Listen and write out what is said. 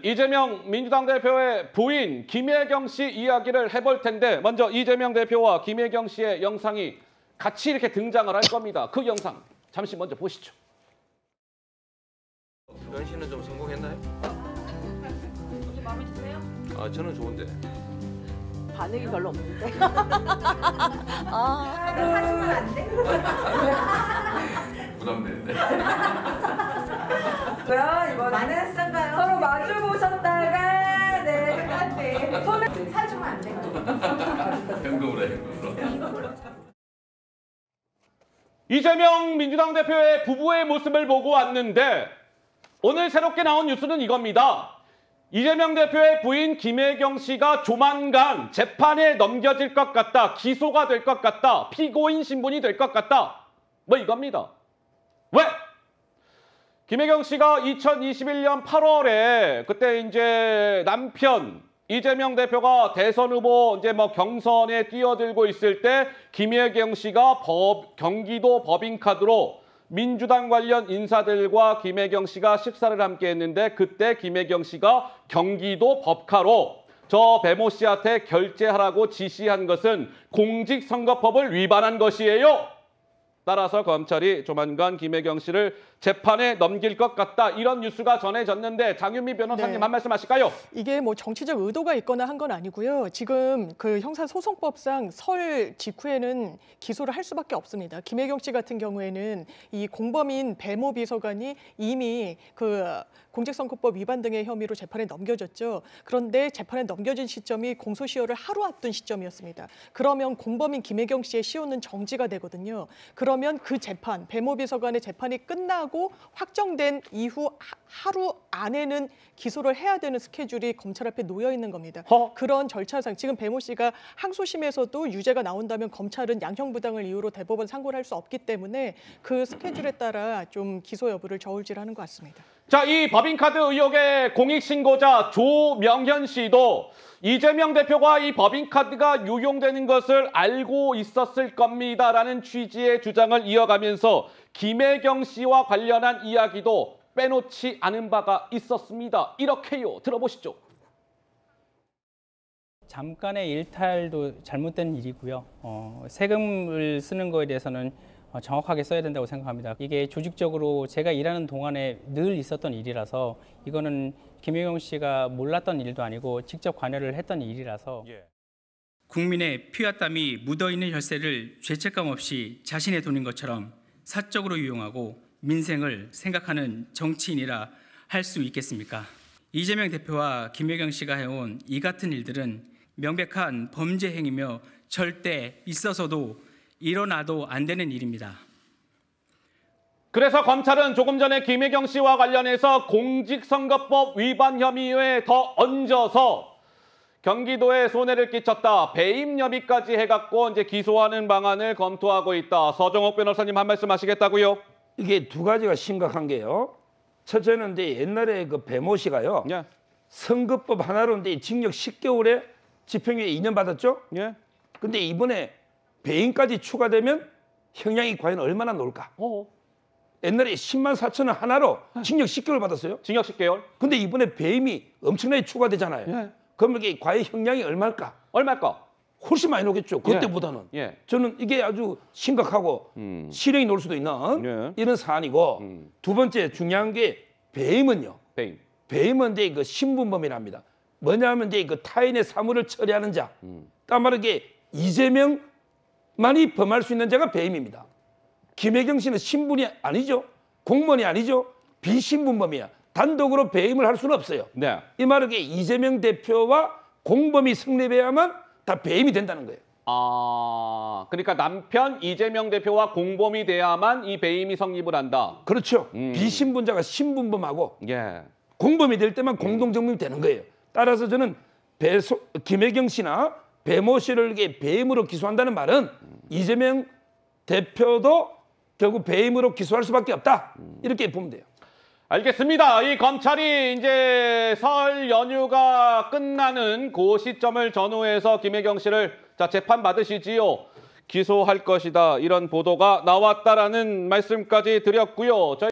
이재명 민주당 대표의 부인 김혜경 씨 이야기를 해볼 텐데 먼저 이재명 대표와 김혜경 씨의 영상이 같이 이렇게 등장을 할 겁니다. 그 영상 잠시 먼저 보시죠. 변신은 좀 성공했나요? 어제 마음에 드세요? 아, 저는 좋은데. 반응이 별로 없는데. 사주면 안 돼? 부담되는데. 그럼 이번에는 서로 마주 보셨다가 손을 사주면 안 돼. 현금으로 현금으로. 이재명 민주당 대표의 부부의 모습을 보고 왔는데 오늘 새롭게 나온 뉴스는 이겁니다. 이재명 대표의 부인 김혜경 씨가 조만간 재판에 넘겨질 것 같다. 기소가 될 것 같다. 피고인 신분이 될 것 같다. 뭐 이겁니다. 왜? 김혜경 씨가 2021년 8월에 그때 이제 남편 이재명 대표가 대선 후보 이제 뭐 경선에 뛰어들고 있을 때 김혜경 씨가 경기도 법인카드로 민주당 관련 인사들과 김혜경 씨가 식사를 함께 했는데 그때 김혜경 씨가 경기도 법카로 저 배모 씨한테 결제하라고 지시한 것은 공직선거법을 위반한 것이에요. 따라서 검찰이 조만간 김혜경 씨를 재판에 넘길 것 같다. 이런 뉴스가 전해졌는데 장윤미 변호사님 한 말씀 하실까요? 이게 뭐 정치적 의도가 있거나 한 건 아니고요. 지금 그 형사소송법상 설 직후에는 기소를 할 수밖에 없습니다. 김혜경 씨 같은 경우에는 이 공범인 배모 비서관이 이미 그 공직선거법 위반 등의 혐의로 재판에 넘겨졌죠. 그런데 재판에 넘겨진 시점이 공소시효를 하루 앞둔 시점이었습니다. 그러면 공범인 김혜경 씨의 시효는 정지가 되거든요. 그러면 그 재판, 배모 비서관의 재판이 끝나고 확정된 이후 하루 안에는 기소를 해야 되는 스케줄이 검찰 앞에 놓여 있는 겁니다. 그런 절차상 지금 배모 씨가 항소심에서도 유죄가 나온다면 검찰은 양형부당을 이유로 대법원 상고를 할 수 없기 때문에 그 스케줄에 따라 좀 기소 여부를 저울질하는 것 같습니다. 자, 이 법인카드 의혹의 공익신고자 조명현 씨도 이재명 대표가 이 법인카드가 유용되는 것을 알고 있었을 겁니다라는 취지의 주장을 이어가면서 김혜경 씨와 관련한 이야기도 빼놓지 않은 바가 있었습니다. 이렇게요. 들어보시죠. 잠깐의 일탈도 잘못된 일이고요. 세금을 쓰는 거에 대해서는 정확하게 써야 된다고 생각합니다. 이게 조직적으로 제가 일하는 동안에 늘 있었던 일이라서 이거는 김혜경 씨가 몰랐던 일도 아니고 직접 관여를 했던 일이라서 국민의 피와 땀이 묻어있는 혈세를 죄책감 없이 자신의 돈인 것처럼 사적으로 이용하고 민생을 생각하는 정치인이라 할 수 있겠습니까? 이재명 대표와 김혜경 씨가 해온 이 같은 일들은 명백한 범죄 행위며 절대 있어서도 일어나도 안 되는 일입니다. 그래서 검찰은 조금 전에 김혜경 씨와 관련해서 공직선거법 위반 혐의에 더 얹어서 경기도에 손해를 끼쳤다. 배임 혐의까지 해갖고 이제 기소하는 방안을 검토하고 있다. 서정옥 변호사님 한 말씀 하시겠다고요? 이게 두 가지가 심각한 게요. 첫째는 이제 옛날에 그 배모 씨가요. 예. 선거법 하나로 이제 징역 10개월에 집행유예 2년 받았죠. 예. 근데 이번에 배임까지 추가되면 형량이 과연 얼마나 나올까? 옛날에 10만 4천 원 하나로 징역 10개월 받았어요. 징역 10개월. 근데 이번에 배임이 엄청나게 추가되잖아요. 예. 그럼 이게 과연 형량이 얼마일까? 얼마일까? 훨씬 많이 나오겠죠. 그때보다는. 예. 저는 이게 아주 심각하고 실형이 나올 수도 있는 이런 사안이고 두 번째 중요한 게 배임은요. 배임은 이제 그 신분범이랍니다. 뭐냐면 이제 그 타인의 사물을 처리하는 자. 따마르게 이재명만이 범할 수 있는 자가 배임입니다. 김혜경 씨는 신분이 아니죠. 공무원이 아니죠. 비신분범이야. 단독으로 배임을 할 수는 없어요. 네. 이 말은 이재명 대표와 공범이 성립해야만 다 배임이 된다는 거예요. 아, 그러니까 남편 이재명 대표와 공범이 돼야만 이 배임이 성립을 한다. 그렇죠. 비신분자가 신분범하고 공범이 될 때만 공동정범이 되는 거예요. 따라서 저는 김혜경 씨나 배모 씨를 배임으로 기소한다는 말은 이재명 대표도 결국 배임으로 기소할 수밖에 없다. 이렇게 보면 돼요. 알겠습니다. 이 검찰이 이제 설 연휴가 끝나는 그 시점을 전후해서 김혜경 씨를 재판 받으시지요. 기소할 것이다. 이런 보도가 나왔다라는 말씀까지 드렸고요.